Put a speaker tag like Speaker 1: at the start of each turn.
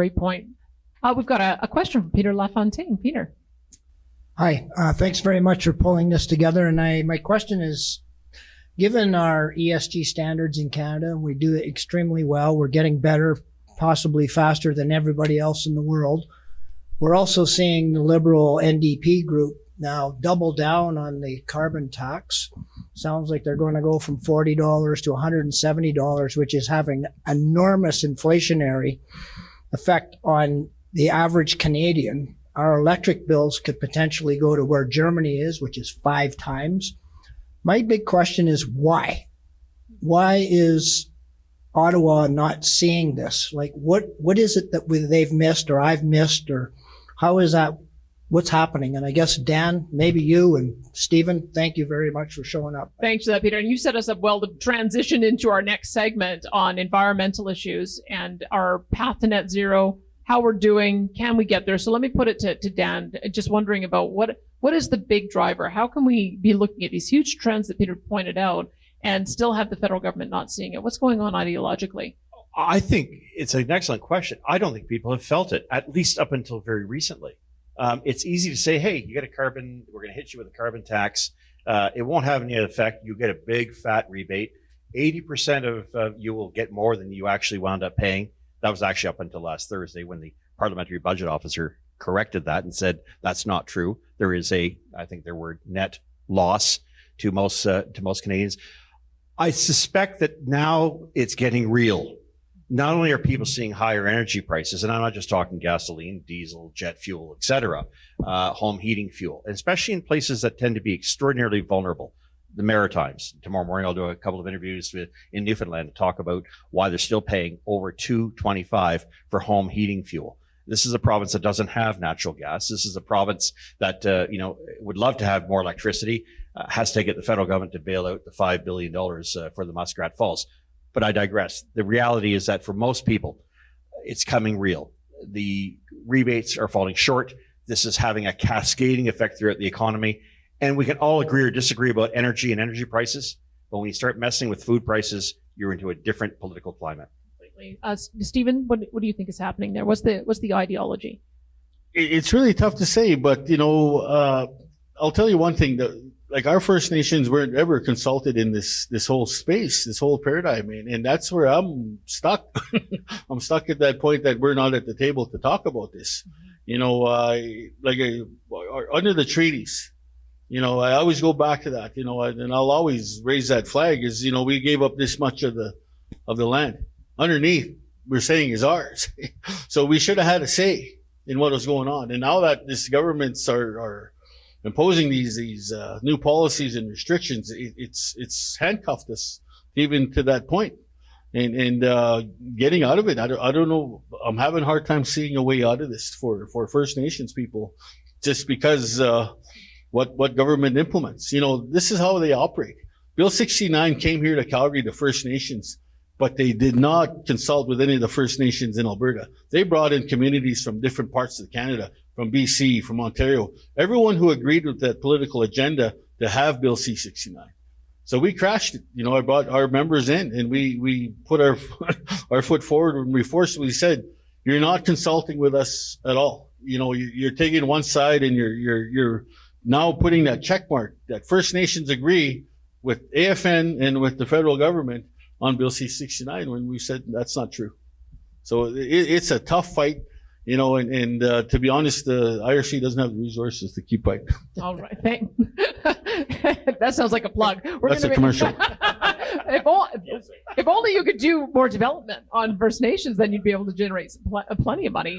Speaker 1: Great point. We've got a question from Peter LaFontaine. Peter.
Speaker 2: Hi, thanks very much for pulling this together. And my question is, given our ESG standards in Canada, we do it extremely well. We're getting better, possibly faster than everybody else in the world. We're also seeing the Liberal NDP group now double down on the carbon tax. Sounds like they're going to go from $40 to $170, which is having enormous inflationary effect on the average Canadian. Our electric bills could potentially go to where Germany is, which is 5 times. My big question is why? Why is Ottawa not seeing this? Like, what is it that they've missed or I've missed, or how is that? What's happening? And I guess, Dan, maybe you and Stephen, thank you very much for showing up.
Speaker 1: Thanks for that, Peter. And you set us up well to transition into our next segment on environmental issues and our path to net zero, how we're doing, can we get there? So let me put it to Dan, just wondering about what is the big driver? How can we be looking at these huge trends that Peter pointed out and still have the federal government not seeing it? What's going on ideologically?
Speaker 3: I think it's an excellent question. I don't think people have felt it, at least up until very recently. It's easy to say, hey, you get we're going to hit you with a carbon tax. It won't have any effect. You get a big fat rebate. 80% of you will get more than you actually wound up paying. That was actually up until last Thursday when the Parliamentary Budget Officer corrected that and said that's not true. There is I think their word, net loss to most Canadians. I suspect that now it's getting real. Not only are people seeing higher energy prices, and I'm not just talking gasoline, diesel, jet fuel, et cetera, home heating fuel, especially in places that tend to be extraordinarily vulnerable. The Maritimes. Tomorrow morning, I'll do a couple of interviews in Newfoundland to talk about why they're still paying over $2.25 for home heating fuel. This is a province that doesn't have natural gas. This is a province that would love to have more electricity, has to get the federal government to bail out the $5 billion for the Muskrat Falls. But I digress. The reality is that for most people, it's coming real. The rebates are falling short. This is having a cascading effect throughout the economy. And we can all agree or disagree about energy and energy prices, but when you start messing with food prices, you're into a different political climate.
Speaker 1: Stephen, what do you think is happening there? What's the ideology?
Speaker 4: It's really tough to say, but I'll tell you one thing: that like our First Nations weren't ever consulted in this whole space, this whole paradigm, and that's where I'm stuck. I'm stuck at that point that we're not at the table to talk about this. Under the treaties. I always go back to that, and I'll always raise that flag is, we gave up this much of the land. Underneath, we're saying is ours. So we should have had a say in what was going on. And now that these governments are imposing these new policies and restrictions, it's handcuffed us even to that point. And getting out of it, I don't know. I'm having a hard time seeing a way out of this for First Nations people, just because what government implements. This is how they operate. Bill 69 came here to Calgary, to First Nations, but they did not consult with any of the First Nations in Alberta. They brought in communities from different parts of Canada, from BC, from Ontario, everyone who agreed with that political agenda to have Bill C-69. So we crashed it. I brought our members in and we put our foot forward and we forcibly said, you're not consulting with us at all. You're taking one side and you're now putting that check mark that First Nations agree with AFN and with the federal government on Bill C-69 when we said that's not true. So it's a tough fight, and to be honest, the IRC doesn't have the resources to keep fighting.
Speaker 1: All right, thanks. That sounds like a plug.
Speaker 4: That's a commercial.
Speaker 1: If only you could do more development on First Nations, then you'd be able to generate plenty of money.